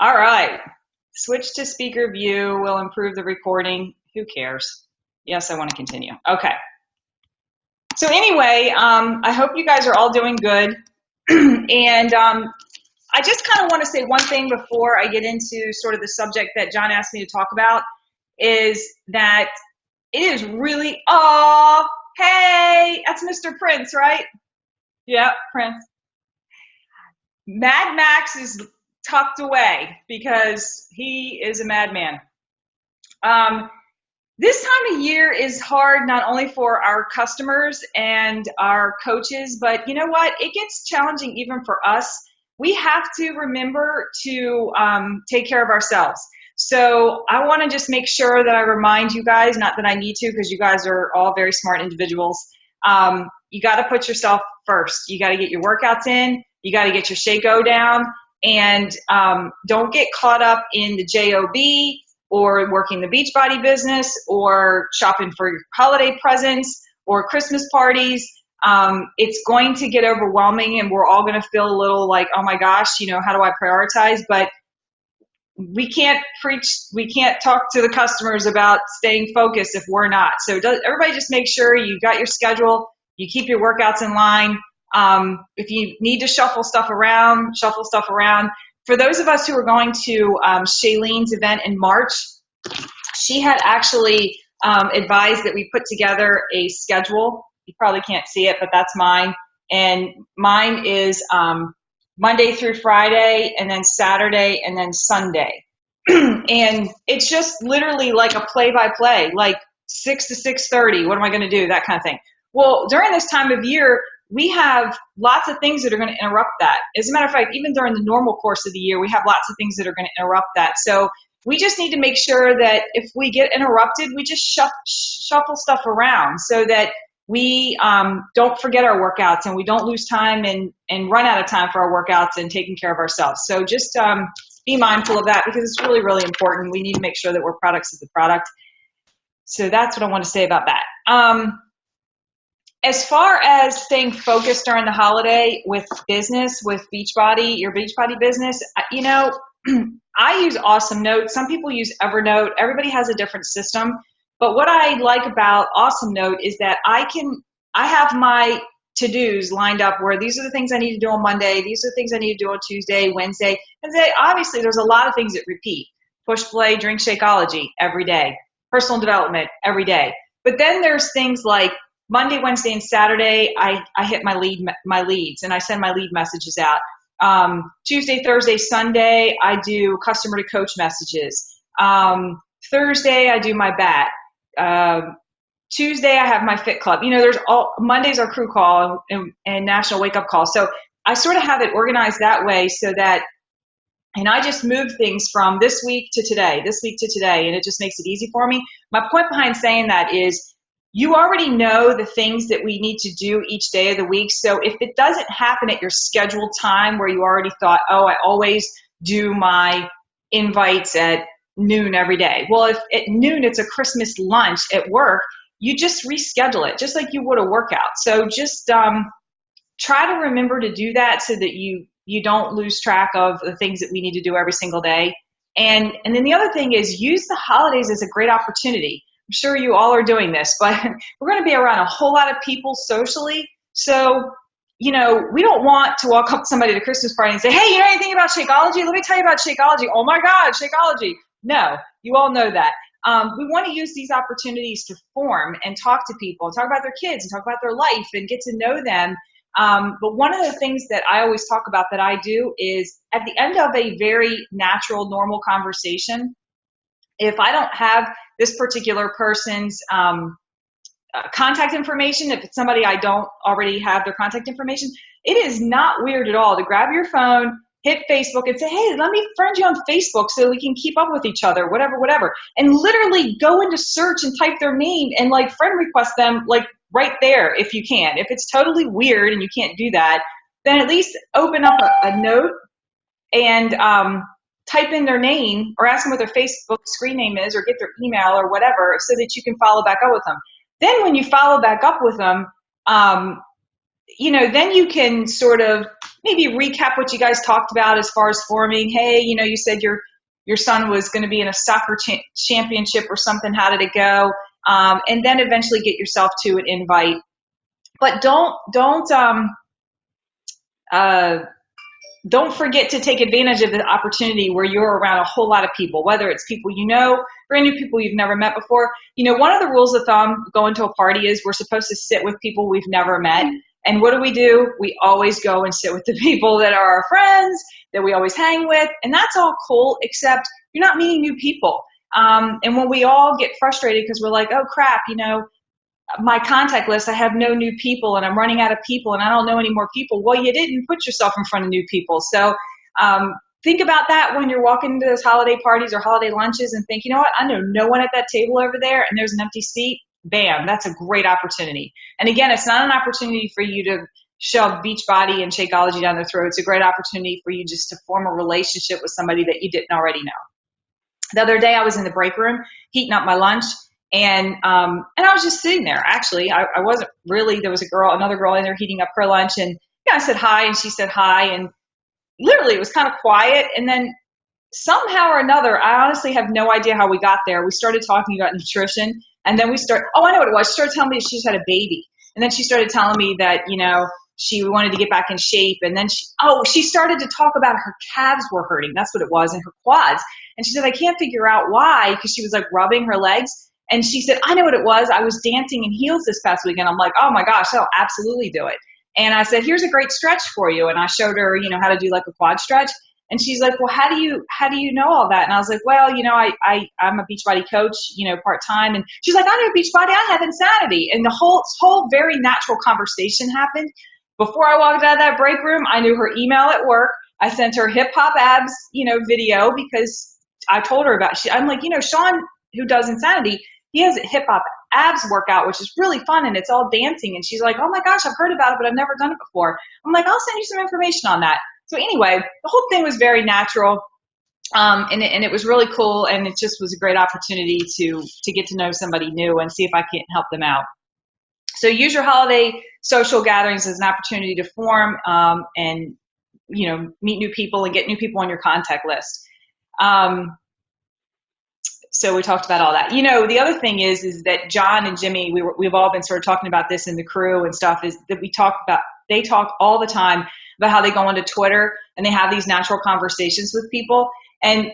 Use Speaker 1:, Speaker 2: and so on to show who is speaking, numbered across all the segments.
Speaker 1: All right. Switch to speaker view will improve the recording. Who cares? Yes, I want to continue. Okay. So anyway, I hope you guys are all doing good. And I just kind of want to say one thing before I get into sort of the subject that John asked me to talk about is that it is really, oh, hey, that's Mr. Prince, right? Yep, Prince. Mad Max is tucked away because he is a madman. This time of year is hard not only for our customers and our coaches, but you know what? It gets challenging even for us. We have to remember to take care of ourselves. So I want to just make sure that I remind you guys, not that I need to because you guys are all very smart individuals. You got to put yourself first. You got to get your workouts in. You got to get your Shake-O down. And don't get caught up in the JOB or working the Beachbody business or shopping for holiday presents or Christmas parties. It's going to get overwhelming and we're all going to feel a little like, oh my gosh, how do I prioritize? But we can't talk to the customers about staying focused if we're not. So everybody just make sure you got your schedule, you keep your workouts in line. If you need to shuffle stuff around. For those of us who are going to Shailene's event in March, she had actually advised that we put together a schedule. You probably can't see it, but that's mine. And mine is Monday through Friday, and then Saturday, and then Sunday. And it's just literally like a play-by-play, like 6 to 6:30. What am I going to do? That kind of thing. Well, during this time of year, we have lots of things that are going to interrupt that. As a matter of fact, even during the normal course of the year, we have lots of things that are going to interrupt that. So we just need to make sure that if we get interrupted, we just shuffle stuff around so that we don't forget our workouts and we don't lose time and run out of time for our workouts and taking care of ourselves. So just be mindful of that because it's really, really important. We need to make sure that we're products of the product. So that's what I want to say about that. As far as staying focused during the holiday with business, with Beachbody, your Beachbody business, I use Awesome Note. Some people use Evernote. Everybody has a different system. But what I like about Awesome Note is that I have my to-dos lined up where these are the things I need to do on Monday. These are the things I need to do on Tuesday, Wednesday. And obviously there's a lot of things that repeat. Push, play, drink Shakeology every day. Personal development every day. But then there's things like Monday, Wednesday, and Saturday, I hit my leads, and I send my lead messages out. Tuesday, Thursday, Sunday, I do customer to coach messages. Thursday, I do my bat. Tuesday, I have my fit club. Mondays are crew call and national wake up call. So I sort of have it organized that way so that, and I just move things from this week to today, and it just makes it easy for me. My point behind saying that is, you already know the things that we need to do each day of the week. So if it doesn't happen at your scheduled time where you already thought, oh, I always do my invites at noon every day. Well, if at noon it's a Christmas lunch at work, you just reschedule it just like you would a workout. So just try to remember to do that so that you don't lose track of the things that we need to do every single day. And then the other thing is use the holidays as a great opportunity. I'm sure you all are doing this, but we're going to be around a whole lot of people socially. So, we don't want to walk up to somebody at a Christmas party and say, hey, you know anything about Shakeology? Let me tell you about Shakeology. Oh my God, Shakeology. No, you all know that. We want to use these opportunities to form and talk to people and talk about their kids and talk about their life and get to know them. But one of the things that I always talk about that I do is at the end of a very natural, normal conversation, if I don't have this particular person's contact information, if it's somebody I don't already have their contact information, it is not weird at all to grab your phone, hit Facebook and say, hey, let me friend you on Facebook so we can keep up with each other, whatever. And literally go into search and type their name and friend request them right there if you can. If it's totally weird and you can't do that, then at least open up a note and type in their name or ask them what their Facebook screen name is or get their email or whatever so that you can follow back up with them. Then when you follow back up with them, then you can sort of maybe recap what you guys talked about as far as forming. Hey, you said your son was going to be in a soccer championship or something. How did it go? And then eventually get yourself to an invite. But don't forget to take advantage of the opportunity where you're around a whole lot of people, whether it's people brand new people you've never met before. One of the rules of thumb going to a party is we're supposed to sit with people we've never met. And what do? We always go and sit with the people that are our friends, that we always hang with. And that's all cool, except you're not meeting new people. And when we all get frustrated because we're like, oh, crap, my contact list, I have no new people and I'm running out of people and I don't know any more people. Well, you didn't put yourself in front of new people. So think about that when you're walking into those holiday parties or holiday lunches and think, you know what, I know no one at that table over there and there's an empty seat. Bam, that's a great opportunity. And again, it's not an opportunity for you to shove Beachbody and Shakeology down their throat. It's a great opportunity for you just to form a relationship with somebody that you didn't already know. The other day I was in the break room heating up my lunch. And I was just sitting there. Actually, I wasn't really. There was another girl in there heating up her lunch, and I said hi, and she said hi, and literally it was kind of quiet. And then somehow or another, I honestly have no idea how we got there. We started talking about nutrition, and then I know what it was. She started telling me she just had a baby, and then she started telling me that she wanted to get back in shape, and then she started to talk about her calves were hurting. That's what it was, and her quads. And she said, I can't figure out why, because she was like rubbing her legs. And she said, I know what it was. I was dancing in heels this past weekend. I'm like, oh my gosh, I'll absolutely do it. And I said, here's a great stretch for you. And I showed her, how to do like a quad stretch. And she's like, well, how do you know all that? And I was like, well, I'm a Beachbody coach, part-time. And she's like, I know Beachbody. I have Insanity. And the whole very natural conversation happened. Before I walked out of that break room, I knew her email at work. I sent her hip hop abs, video because I told her I'm like, Sean, who does Insanity, he has a hip hop abs workout, which is really fun, and it's all dancing. And she's like, oh my gosh, I've heard about it, but I've never done it before. I'm like, I'll send you some information on that. So anyway, the whole thing was very natural, and it was really cool, and it just was a great opportunity to get to know somebody new and see if I can't help them out. So use your holiday social gatherings as an opportunity to form and meet new people and get new people on your contact list. So we talked about all that. The other thing is that John and Jimmy, we've all been sort of talking about this in the crew and stuff, is that they talk all the time about how they go onto Twitter and they have these natural conversations with people. And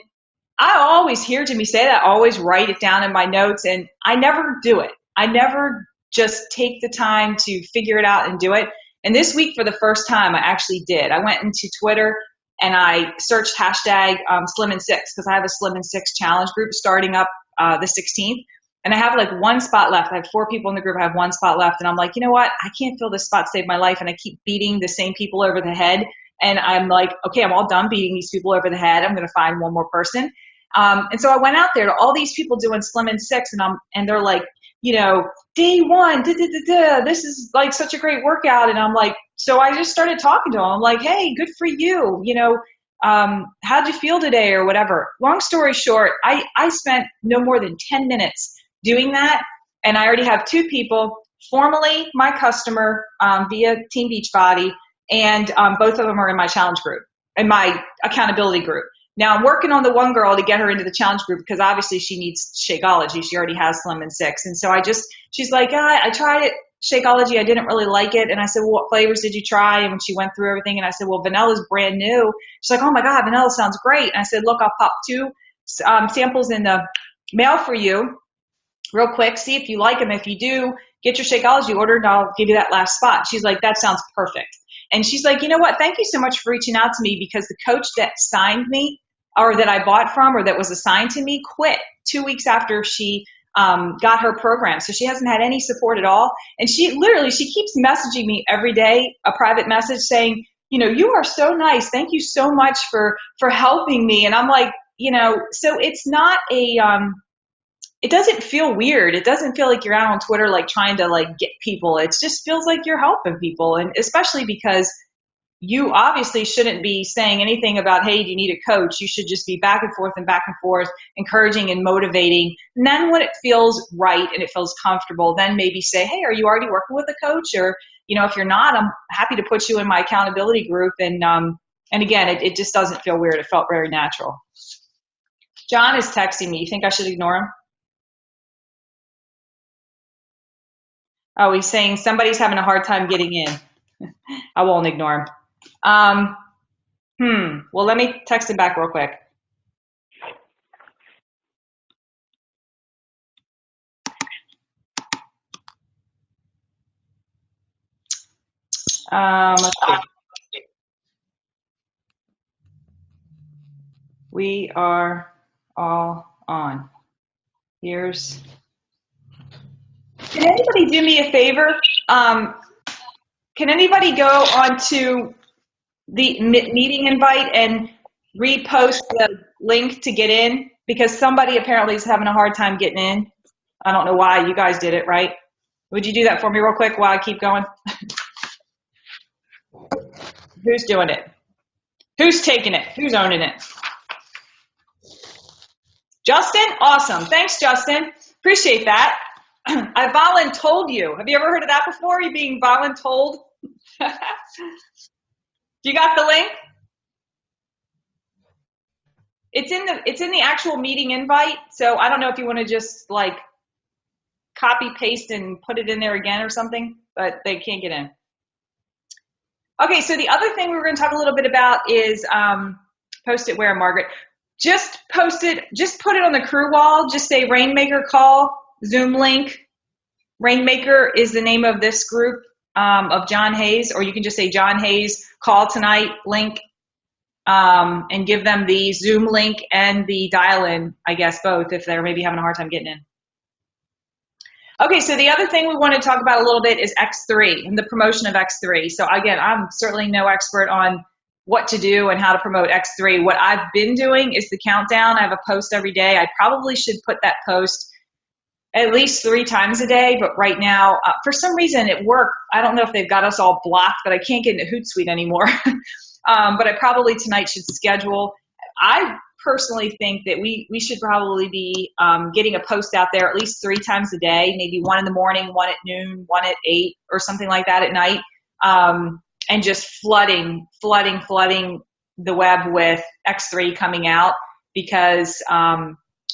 Speaker 1: I always hear Jimmy say that, I always write it down in my notes, and I never do it. I never just take the time to figure it out and do it. And this week, for the first time, I actually did. I went into Twitter and I searched hashtag Slim and Six, because I have a Slim and Six challenge group starting up the 16th. And I have like one spot left. I have 4 people in the group. I have one spot left. And I'm like, you know what? I can't fill this spot to save my life. And I keep beating the same people over the head. And I'm like, okay, I'm all done beating these people over the head. I'm going to find one more person. And so I went out there to all these people doing Slim and Six. And they're like, day one, this is like such a great workout. And I'm like, so I just started talking to them. I'm like, hey, good for you. How'd you feel today or whatever? Long story short, I spent no more than 10 minutes doing that. And I already have 2 people, formerly my customer via Team Beachbody, and both of them are in my challenge group, in my accountability group. Now I'm working on the one girl to get her into the challenge group because obviously she needs Shakeology. She already has Slim and Six. And so she's like, I tried it, Shakeology. I didn't really like it. And I said, well, what flavors did you try? And when she went through everything, and I said, well, vanilla's brand new. She's like, oh my God, vanilla sounds great. And I said, look, I'll pop 2 samples in the mail for you real quick. See if you like them. If you do, get your Shakeology order and I'll give you that last spot. She's like, that sounds perfect. And she's like, you know what? Thank you so much for reaching out to me, because the coach that signed me, or that I bought from, or that was assigned to me, quit 2 weeks after she got her program. So she hasn't had any support at all. And she keeps messaging me every day, a private message saying, you are so nice. Thank you so much for helping me. And I'm like, so it's not it doesn't feel weird. It doesn't feel like you're out on Twitter, like trying to like get people. It just feels like you're helping people. And especially because you obviously shouldn't be saying anything about, hey, do you need a coach? You should just be back and forth, encouraging and motivating. And then when it feels right and it feels comfortable, then maybe say, hey, are you already working with a coach? Or, if you're not, I'm happy to put you in my accountability group. And again, it just doesn't feel weird. It felt very natural. John is texting me. You think I should ignore him? Oh, he's saying somebody's having a hard time getting in. I won't ignore him. Well, let me text him back real quick. Let's see. We are all on. Can anybody do me a favor? Can anybody go onto the meeting invite and repost the link to get in? Because somebody apparently is having a hard time getting in. I don't know why. You guys did it, right? Would you do that for me real quick while I keep going? Who's doing it? Who's taking it? Who's owning it? Justin? Awesome. Thanks, Justin. Appreciate that. I voluntold you. Have you ever heard of that before? You being voluntold? You got the link? It's in the actual meeting invite. So I don't know if you want to just like copy paste and put it in there again or something, but they can't get in. Okay, so the other thing we were going to talk a little bit about is post it where, Margaret? Just post it, just put it on the crew wall. Just say Rainmaker Call, Zoom link. Rainmaker is the name of this group of John Hayes, or you can just say John Hayes Call Tonight link and give them the Zoom link and the dial-in, I guess both, if they're maybe having a hard time getting in. Okay, so the other thing we want to talk about a little bit is X3 and the promotion of X3. So again, I'm certainly no expert on what to do and how to promote X3. What I've been doing is the countdown. I have a post every day. I probably should put that post at least 3 times a day, but right now, for some reason at work, I don't know if they've got us all blocked, but I can't get into Hootsuite anymore. But I probably tonight should schedule. I personally think that we should probably be getting a post out there at least 3 times a day, maybe 1 in the morning, 1 at noon, 1 at 8 or something like that at night, and just flooding the web with X3 coming out, because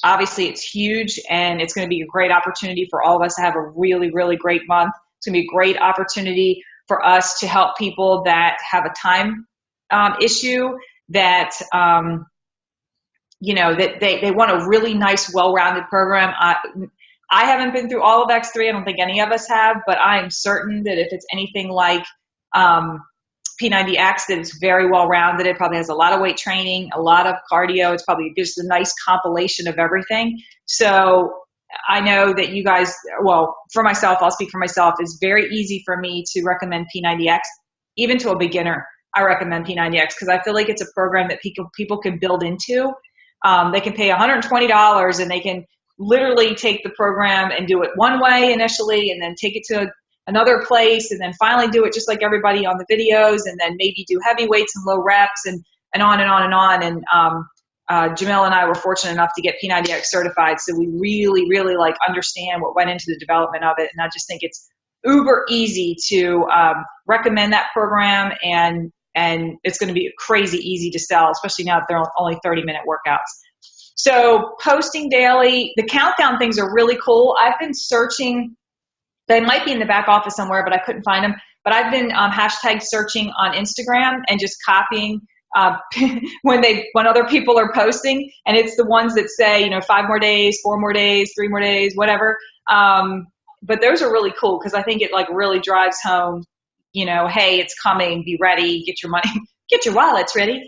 Speaker 1: obviously it's huge and it's going to be a great opportunity for all of us to have a really, really great month. It's going to be a great opportunity for us to help people that have a time issue, that that they want a really nice, well-rounded program. I haven't been through all of X3. I don't think any of us have, but I am certain that if it's anything like P90X, that it's very well-rounded. It probably has a lot of weight training, a lot of cardio. It's probably just a nice compilation of everything. So I know that you guys, well, for myself, I'll speak for myself, it's very easy for me to recommend P90X, even to a beginner. I recommend P90X because I feel like it's a program that people can build into. They can pay $120 and they can literally take the program and do it one way initially, and then take it to another place, and then finally do it just like everybody on the videos, and then maybe do heavy weights and low reps, and on and on and on. And Jamil and I were fortunate enough to get P90X certified, so we really, really understand what went into the development of it. And I just think it's uber easy to recommend that program, and it's going to be crazy easy to sell, especially now that they're only 30-minute workouts. So posting daily, the countdown things are really cool. I've been searching. They might be in the back office somewhere, but I couldn't find them. But I've been hashtag searching on Instagram and just copying when other people are posting, and it's the ones that say 5 more days, 4 more days, 3 more days, whatever. But those are really cool because I think it really drives home, hey, it's coming, be ready, get your money, get your wallets ready.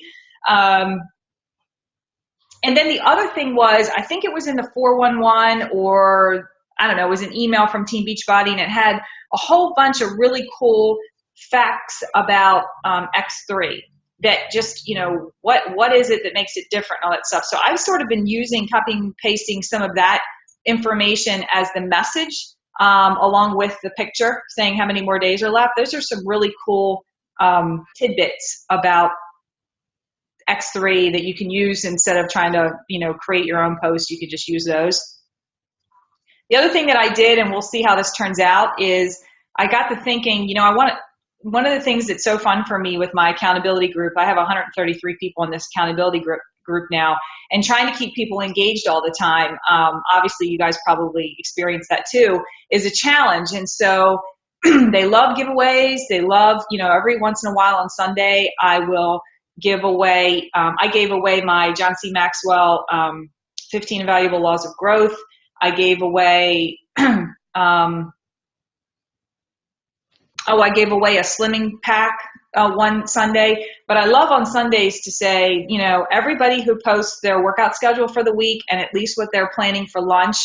Speaker 1: And then the other thing was, I think it was in the 411, or I don't know, it was an email from Team Beachbody, and it had a whole bunch of really cool facts about X3 that just, what is it that makes it different, all that stuff. So I've sort of been copying and pasting some of that information as the message, along with the picture saying how many more days are left. Those are some really cool tidbits about X3 that you can use instead of trying to, create your own post. You could just use those. The other thing that I did, and we'll see how this turns out, is I got to thinking, one of the things that's so fun for me with my accountability group, I have 133 people in this accountability group now, and trying to keep people engaged all the time. Obviously, you guys probably experience that too, is a challenge. And so they love giveaways. They love, every once in a while on Sunday, I will give away, I gave away my John C. Maxwell 15 Valuable Laws of Growth. I gave away, I gave away a slimming pack one Sunday. But I love on Sundays to say, everybody who posts their workout schedule for the week and at least what they're planning for lunch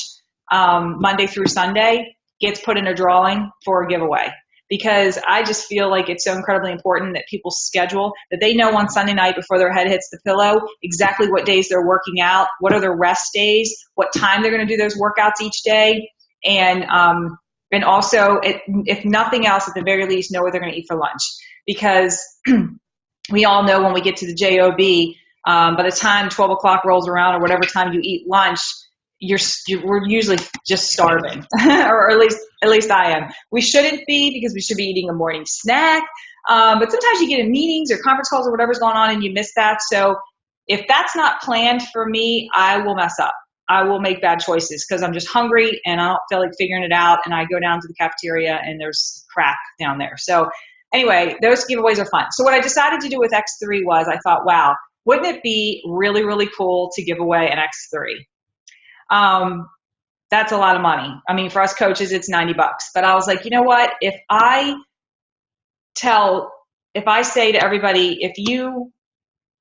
Speaker 1: Monday through Sunday gets put in a drawing for a giveaway. Because I just feel like it's so incredibly important that people schedule, that they know on Sunday night before their head hits the pillow exactly what days they're working out, what are their rest days, what time they're going to do those workouts each day, and also, if nothing else, at the very least, know what they're going to eat for lunch. Because we all know when we get to the JOB, by the time 12 o'clock rolls around or whatever time you eat lunch, we're usually just starving, or at least I am. We shouldn't be, because we should be eating a morning snack. But sometimes you get in meetings or conference calls or whatever's going on and you miss that. So if that's not planned for me, I will mess up. I will make bad choices because I'm just hungry and I don't feel like figuring it out. And I go down to the cafeteria and there's crack down there. So anyway, those giveaways are fun. So what I decided to do with X3 was I thought, wow, wouldn't it be really, really cool to give away an X3? That's a lot of money. I mean, for us coaches, it's $90. But I was like, you know what? If I say to everybody, if you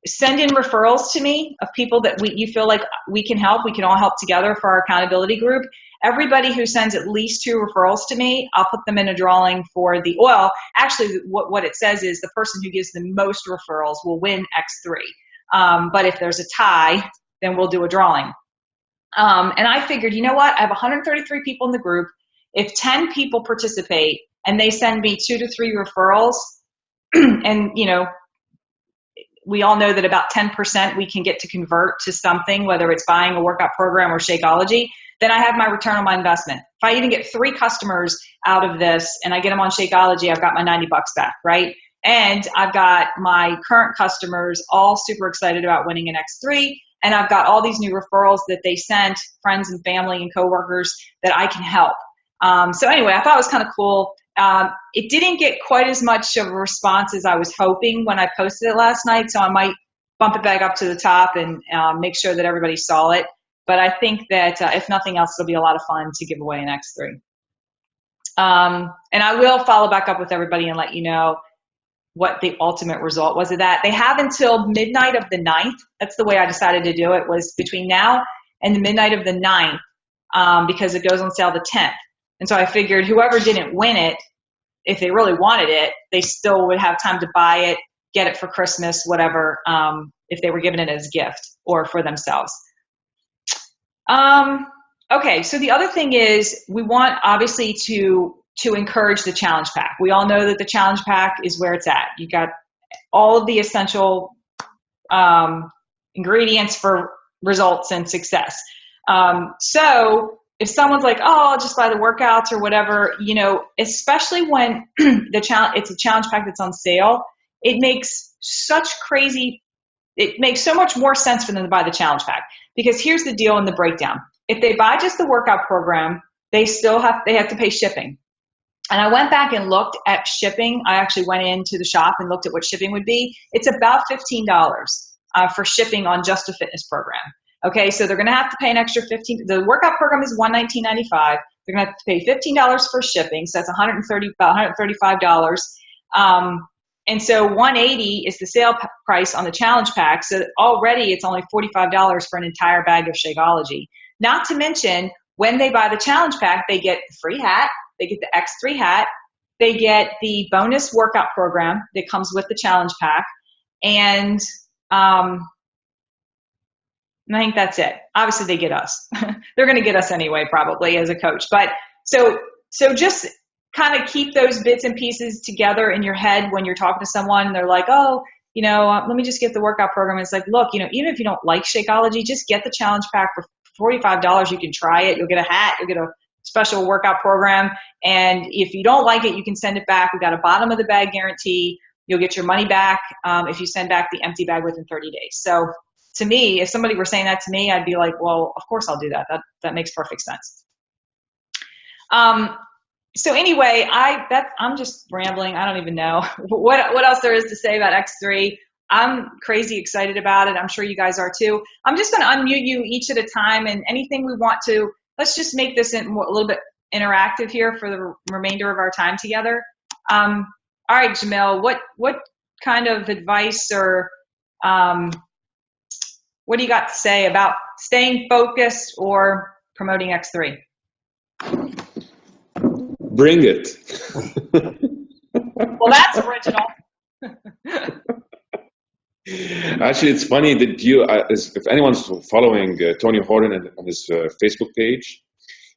Speaker 1: send in referrals to me of people that you feel like we can all help together for our accountability group. Everybody who sends at least 2 referrals to me, I'll put them in a drawing for the oil. Actually, what it says is the person who gives the most referrals will win X3. But if there's a tie, then we'll do a drawing. And I figured, you know what? I have 133 people in the group. If 10 people participate and they send me 2 to 3 referrals, and, we all know that about 10% we can get to convert to something, whether it's buying a workout program or Shakeology, then I have my return on my investment. If I even get 3 customers out of this and I get them on Shakeology, I've got my $90 back, right? And I've got my current customers all super excited about winning an X3. And I've got all these new referrals that they sent, friends and family and coworkers, that I can help. So anyway, I thought it was kind of cool. It didn't get quite as much of a response as I was hoping when I posted it last night, so I might bump it back up to the top and make sure that everybody saw it. But I think that if nothing else, it'll be a lot of fun to give away an X3. And I will follow back up with everybody and let you know what the ultimate result was of that. They have until midnight of the 9th. That's the way I decided to do it, was between now and the midnight of the 9th, because it goes on sale the 10th. And so I figured whoever didn't win it, if they really wanted it, they still would have time to buy it, get it for Christmas, whatever, if they were given it as a gift or for themselves. Okay, so the other thing is we want, obviously, to encourage the challenge pack. We all know that the challenge pack is where it's at. You got all of the essential ingredients for results and success. So if someone's like, oh, I'll just buy the workouts or whatever, especially when it's a challenge pack that's on sale, it makes so much more sense for them to buy the challenge pack. Because here's the deal in the breakdown. If they buy just the workout program, they have to pay shipping. And I went back and looked at shipping. I actually went into the shop and looked at what shipping would be. It's about $15 for shipping on just a fitness program. Okay, so they're going to have to pay an extra $15. The workout program is $119.95. They're going to have to pay $15 for shipping, so that's about $135. And so $180 is the sale price on the challenge pack. So already it's only $45 for an entire bag of Shakeology. Not to mention, when they buy the challenge pack, they get the free hat, they get the X3 hat, they get the bonus workout program that comes with the challenge pack, and I think that's it. Obviously, they get us. They're going to get us anyway, probably, as a coach. But so just kind of keep those bits and pieces together in your head when you're talking to someone. They're like, oh, let me just get the workout program. It's like, look, even if you don't like Shakeology, just get the challenge pack for $45. You can try it. You'll get a hat. You'll get a special workout program. And if you don't like it, you can send it back. We've got a bottom of the bag guarantee. You'll get your money back if you send back the empty bag within 30 days. So to me, if somebody were saying that to me, I'd be like, well, of course I'll do that. That makes perfect sense. So anyway, I'm just rambling. I don't even know what else there is to say about X3. I'm crazy excited about it. I'm sure you guys are too. I'm just going to unmute you each at a time, and anything we want to, let's just make this a little bit interactive here for the remainder of our time together. All right, Jamil, what kind of advice or what do you got to say about staying focused or promoting X3?
Speaker 2: Bring it.
Speaker 1: Well, that's original.
Speaker 2: Actually, it's funny that if anyone's following Tony Horton on his Facebook page,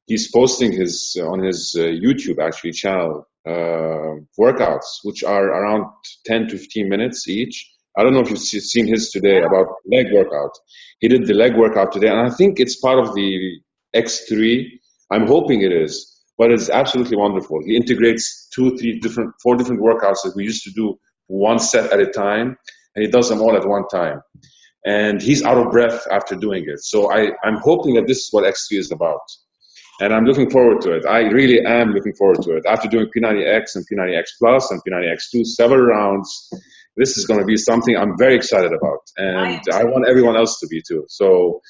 Speaker 2: he's posting on his YouTube actually channel workouts, which are around 10 to 15 minutes each. I don't know if you've seen his today about leg workout. He did the leg workout today, and I think it's part of the X3. I'm hoping it is, but it's absolutely wonderful. He integrates 4 different workouts that we used to do one set at a time, and he does them all at one time. And he's out of breath after doing it. So I'm hoping that this is what X3 is about. And I'm looking forward to it. I really am looking forward to it. After doing P90X and P90X Plus and P90X2 several rounds, this is going to be something I'm very excited about. And I want everyone else to be too. So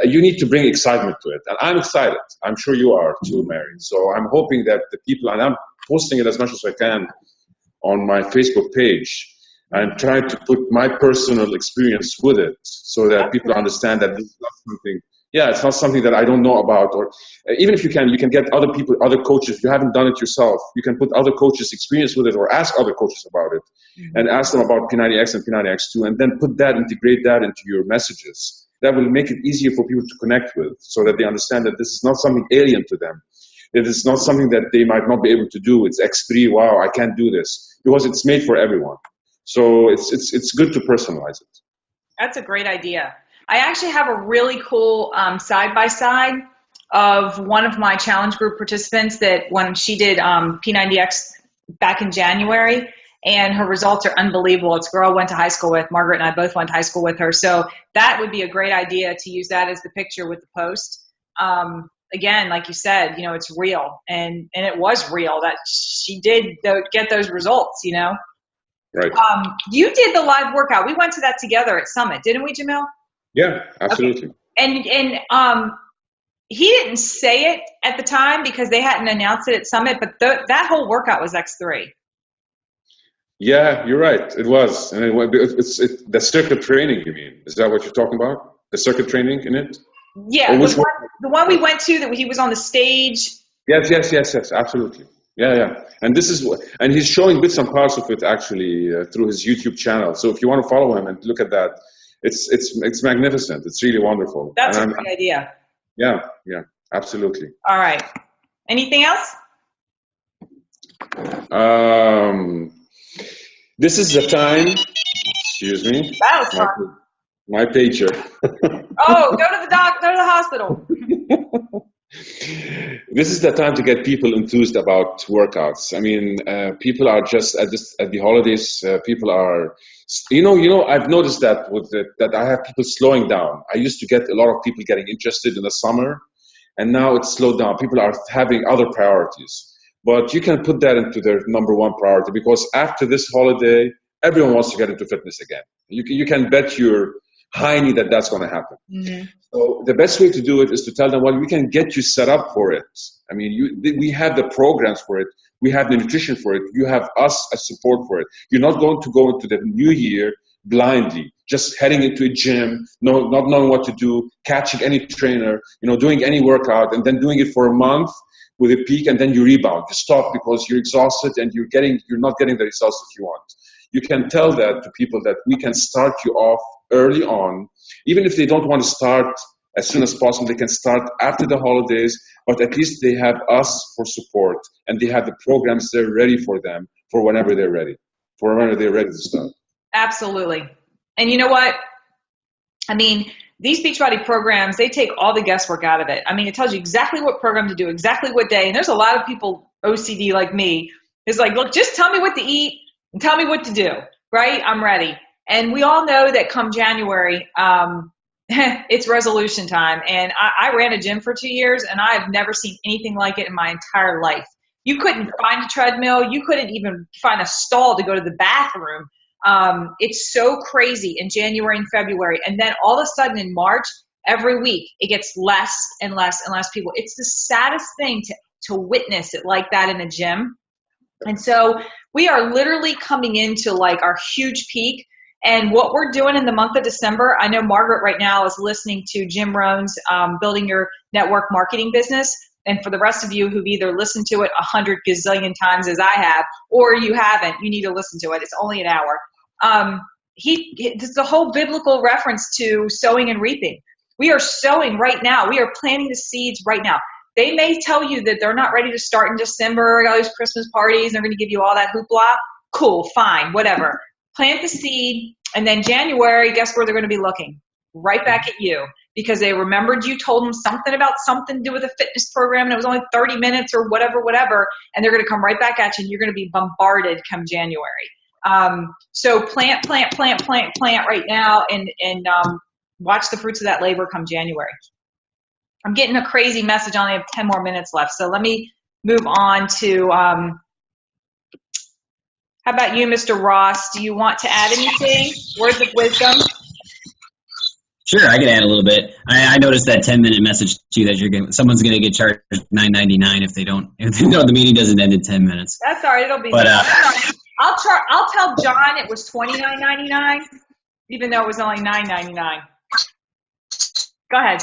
Speaker 2: you need to bring excitement to it. And I'm excited. I'm sure you are too, Mary. So I'm hoping that the people, and I'm posting it as much as I can on my Facebook page. I'm trying to put my personal experience with it so that people understand that this is not something, it's not something that I don't know about. Or even if you can get other people, other coaches. If you haven't done it yourself, you can put other coaches' experience with it or ask other coaches about it and ask them about P90X and P90X2 and then integrate that into your messages. That will make it easier for people to connect with so that they understand that this is not something alien to them. It is not something that they might not be able to do. It's X3, wow, I can't do this. Because it's made for everyone. So it's good to personalize it.
Speaker 1: That's a great idea. I actually have a really cool side-by-side of one of my challenge group participants that when she did P90X back in January, and her results are unbelievable. It's a girl I went to high school with. Margaret and I both went to high school with her. So that would be a great idea to use that as the picture with the post. Again, like you said, it's real. And it was real that she did get those results,
Speaker 2: Right.
Speaker 1: You did the live workout. We went to that together at Summit, didn't we, Jamil?
Speaker 2: Yeah, absolutely.
Speaker 1: Okay. And he didn't say it at the time because they hadn't announced it at Summit, but that whole workout was X3.
Speaker 2: Yeah, you're right. It was. And it's the circuit training, you mean? Is that what you're talking about? The circuit training in it?
Speaker 1: Yeah, the one we went to that he was on the stage.
Speaker 2: Yes, absolutely. Yeah. And and he's showing bits and parts of it actually through his YouTube channel. So if you want to follow him and look at that, it's magnificent. It's really wonderful.
Speaker 1: That's a great idea.
Speaker 2: Yeah, absolutely.
Speaker 1: All right. Anything else?
Speaker 2: This is the time. Excuse me.
Speaker 1: That was fun.
Speaker 2: My pager.
Speaker 1: Oh, go to the hospital.
Speaker 2: This is the time to get people enthused about workouts. I mean, people are just at the holidays. People are, I've noticed that that I have people slowing down. I used to get a lot of people getting interested in the summer, and now it's slowed down. People are having other priorities. But you can put that into their number one priority because after this holiday, everyone wants to get into fitness again. You can bet your hiney that that's going to happen. Mm-hmm. So the best way to do it is to tell them, well, we can get you set up for it. I mean, we have the programs for it. We have the nutrition for it. You have us as support for it. You're not going to go into the new year blindly, just heading into a gym, not knowing what to do, catching any trainer, doing any workout, and then doing it for a month with a peak, and then you rebound. You stop because you're exhausted and you're not getting the results that you want. You can tell that to people that we can start you off early on, even if they don't want to start as soon as possible. They can start after the holidays, but at least they have us for support, and they have the programs there ready for them for whenever they're ready to start.
Speaker 1: Absolutely. And you know what? I mean, these Beachbody programs, they take all the guesswork out of it. I mean, it tells you exactly what program to do, exactly what day. And there's a lot of people, OCD like me, is like, look, just tell me what to eat and tell me what to do, right? I'm ready. And we all know that come January, it's resolution time. And I ran a gym for 2 years, and I have never seen anything like it in my entire life. You couldn't find a treadmill. You couldn't even find a stall to go to the bathroom. It's so crazy in January and February. And then all of a sudden in March, every week, it gets less and less and less people. It's the saddest thing to witness it like that in a gym. And so we are literally coming into like our huge peak. And what we're doing in the month of December, I know Margaret right now is listening to Jim Rohn's Building Your Network Marketing Business. And for the rest of you who've either listened to it 100 gazillion times as I have, or you haven't, you need to listen to it. It's only an hour. This is a whole biblical reference to sowing and reaping. We are sowing right now. We are planting the seeds right now. They may tell you that they're not ready to start in December, all these Christmas parties, they're going to give you all that hoopla. Cool, fine, whatever. Plant the seed, and then January, guess where they're going to be looking? Right back at you, because they remembered you told them something about something to do with a fitness program, and it was only 30 minutes or whatever, and they're going to come right back at you, and you're going to be bombarded come January. So plant right now, and watch the fruits of that labor come January. I'm getting a crazy message. I only have 10 more minutes left, so let me move on to how about you, Mr. Ross? Do you want to add anything? Words of wisdom?
Speaker 3: Sure, I can add a little bit. I noticed that 10-minute message too that someone's going to get charged $9.99 if they don't. The meeting doesn't end in 10 minutes.
Speaker 1: That's all right. It'll be. But I'll tell John it was $29.99, even though it was only $9.99. Go ahead.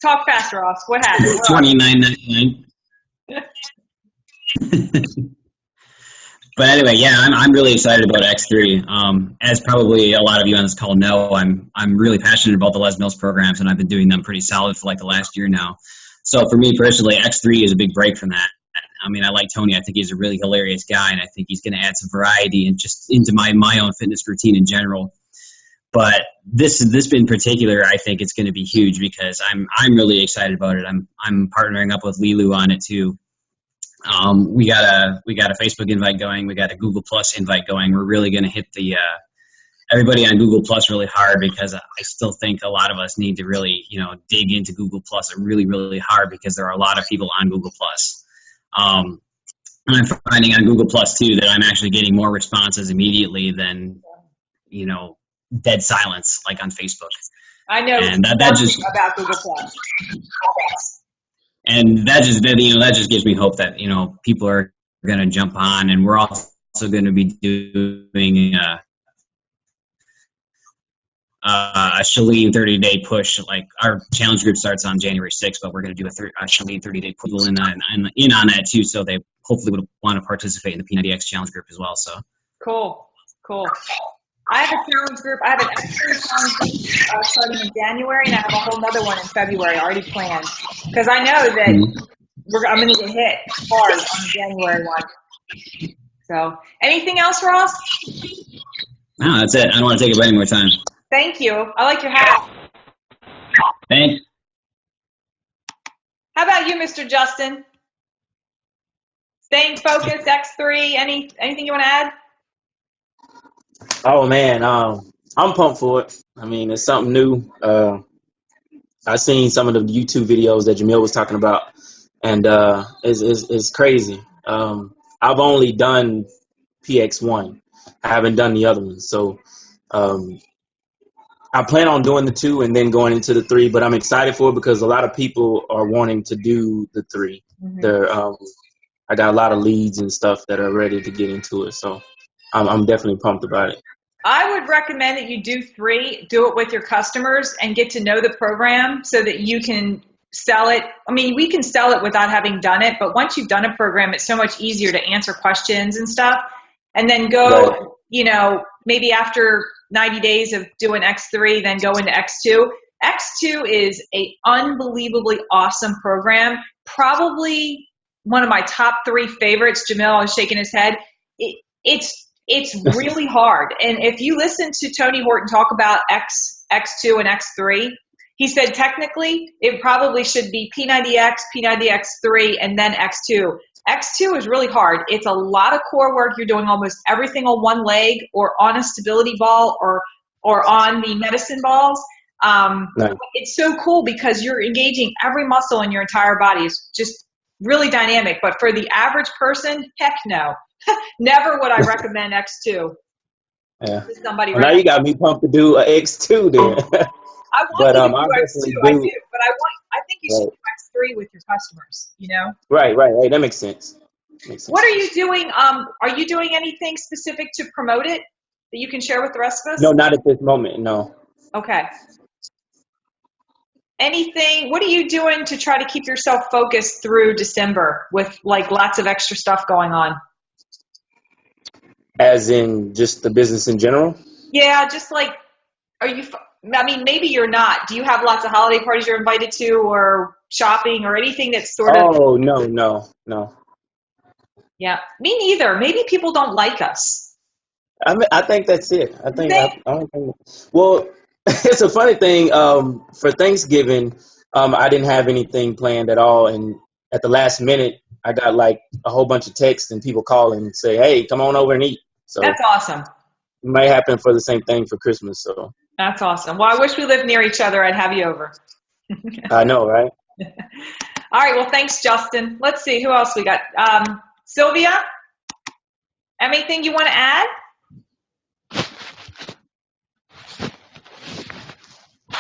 Speaker 1: Talk fast, Ross. What happened?
Speaker 3: $29.99. But anyway, yeah, I'm really excited about X3. As probably a lot of you on this call know, I'm really passionate about the Les Mills programs, and I've been doing them pretty solid for like the last year now. So for me personally, X3 is a big break from that. I mean, I like Tony. I think he's a really hilarious guy, and I think he's going to add some variety and just into my own fitness routine in general. But this in particular, I think it's going to be huge because I'm really excited about it. I'm partnering up with Lilu on it too. We got a Facebook invite going. We got a Google Plus invite going. We're really going to hit the everybody on Google Plus really hard because I still think a lot of us need to really dig into Google Plus really, really hard because there are a lot of people on Google Plus. And I'm finding on Google Plus too that I'm actually getting more responses immediately than dead silence like on Facebook.
Speaker 1: I know,
Speaker 3: and that just
Speaker 1: about Google Plus.
Speaker 3: And that just gives me hope that people are going to jump on, and we're also going to be doing a Chalene 30-day push. Like our challenge group starts on January 6th, but we're going to do a Chalene 30-day push in on that too. So they hopefully would want to participate in the P90X challenge group as well. So
Speaker 1: cool. I have a challenge group. I have an extra challenge group starting in January, and I have a whole other one in February already planned. Because I know that I'm going to get hit hard on the January one. So, anything else, Ross?
Speaker 3: No, that's it. I don't want to take up any more time.
Speaker 1: Thank you. I like your hat.
Speaker 3: Thanks.
Speaker 1: How about you, Mr. Justin? Staying focused, X3. Anything you want to add?
Speaker 4: Oh man, I'm pumped for it. I mean, it's something new. I've seen some of the YouTube videos that Jamil was talking about, and it's crazy. I've only done PX1. I haven't done the other ones, so I plan on doing the 2 and then going into the 3. But I'm excited for it because a lot of people are wanting to do the 3. Mm-hmm. I got a lot of leads and stuff that are ready to get into it, so I'm definitely pumped about it.
Speaker 1: I would recommend that you do 3, do it with your customers and get to know the program so that you can sell it. I mean, we can sell it without having done it, but once you've done a program, it's so much easier to answer questions and stuff. And then go, maybe after 90 days of doing X3, then go into X2. X2 is a unbelievably awesome program. Probably one of my top 3 favorites. Jamil was shaking his head. It's really hard. And if you listen to Tony Horton talk about X2 and X3. He said technically it probably should be P90X, P90X3, and then X2. X2 is really hard. It's a lot of core work. You're doing almost everything on one leg or on a stability ball or on the medicine balls.
Speaker 4: Nice.
Speaker 1: It's so cool because you're engaging every muscle in your entire body. It's just really dynamic. But for the average person, heck no. Never would I recommend X2
Speaker 4: Yeah.
Speaker 1: to somebody
Speaker 4: Well,
Speaker 1: right
Speaker 4: now you got me pumped to do a X2 then.
Speaker 1: I want
Speaker 4: But
Speaker 1: you to do
Speaker 4: I
Speaker 1: X2,
Speaker 4: definitely
Speaker 1: I
Speaker 4: do.
Speaker 1: do, but I think you should do X3 with your customers, you know?
Speaker 4: Right. That makes sense.
Speaker 1: What are you doing? Are you doing anything specific to promote it that you can share with the rest of us?
Speaker 4: No, not at this moment. No.
Speaker 1: Okay. Anything, what are you doing to try to keep yourself focused through December with like lots of extra stuff going on?
Speaker 4: As in just the business in general?
Speaker 1: Yeah, just like, I mean, maybe you're not. Do you have lots of holiday parties you're invited to or shopping or anything that's sort of?
Speaker 4: Oh, no.
Speaker 1: Yeah, me neither. Maybe people don't like us.
Speaker 4: I think that's it. I
Speaker 1: Think?
Speaker 4: don't think. Well, it's a funny thing. For Thanksgiving, I didn't have anything planned at all, and at the last minute, I got like a whole bunch of texts and people calling and say, "Hey, come on over and eat." So
Speaker 1: That's awesome.
Speaker 4: it might happen for the same thing for Christmas. So
Speaker 1: That's awesome. Well, I wish we lived near each other. I'd have you over.
Speaker 4: I know, right?
Speaker 1: All right. Well, thanks, Justin. Let's see who else we got. Sylvia, anything you want to add?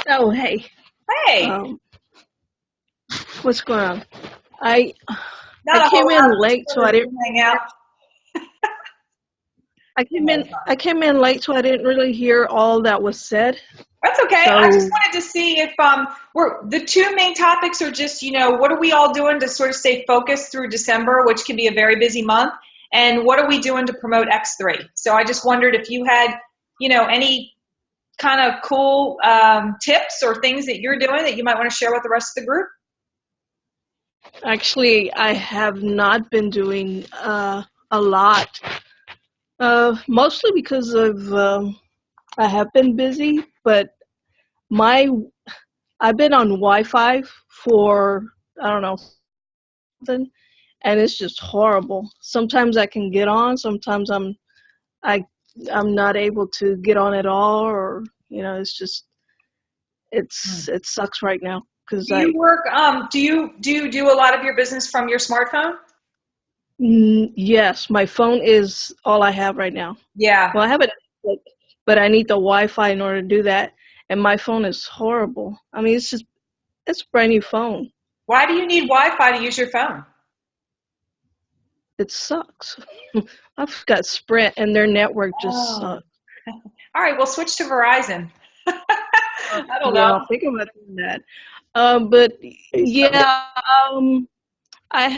Speaker 5: Oh, hey.
Speaker 1: Hey.
Speaker 5: What's going on? I
Speaker 1: Not a
Speaker 5: came
Speaker 1: whole
Speaker 5: in
Speaker 1: lot.
Speaker 5: late, so I didn't.
Speaker 1: Hang out.
Speaker 5: I came in late, so I didn't really hear all that was said.
Speaker 1: That's okay.
Speaker 5: So,
Speaker 1: I just wanted to see if the two main topics are just, what are we all doing to sort of stay focused through December, which can be a very busy month, and what are we doing to promote X3? So I just wondered if you had, any kind of cool tips or things that you're doing that you might want to share with the rest of the group.
Speaker 5: actually, I have not been doing a lot, mostly because of I have been busy, but I've been on Wi-Fi for, I don't know, something, and it's just horrible. Sometimes I can get on, sometimes I'm not able to get on at all, or it's just it sucks right now because
Speaker 1: Do you work? Do you do a lot of your business from your smartphone?
Speaker 5: Yes, my phone is all I have right now.
Speaker 1: Yeah.
Speaker 5: Well, I have it, but I need the Wi-Fi in order to do that, and my phone is horrible. I mean, it's a brand new phone.
Speaker 1: Why do you need Wi-Fi to use your phone?
Speaker 5: It sucks. I've got Sprint, and their network just sucks.
Speaker 1: All right, we'll switch to Verizon. I don't know.
Speaker 5: I'll think about doing that. But yeah, I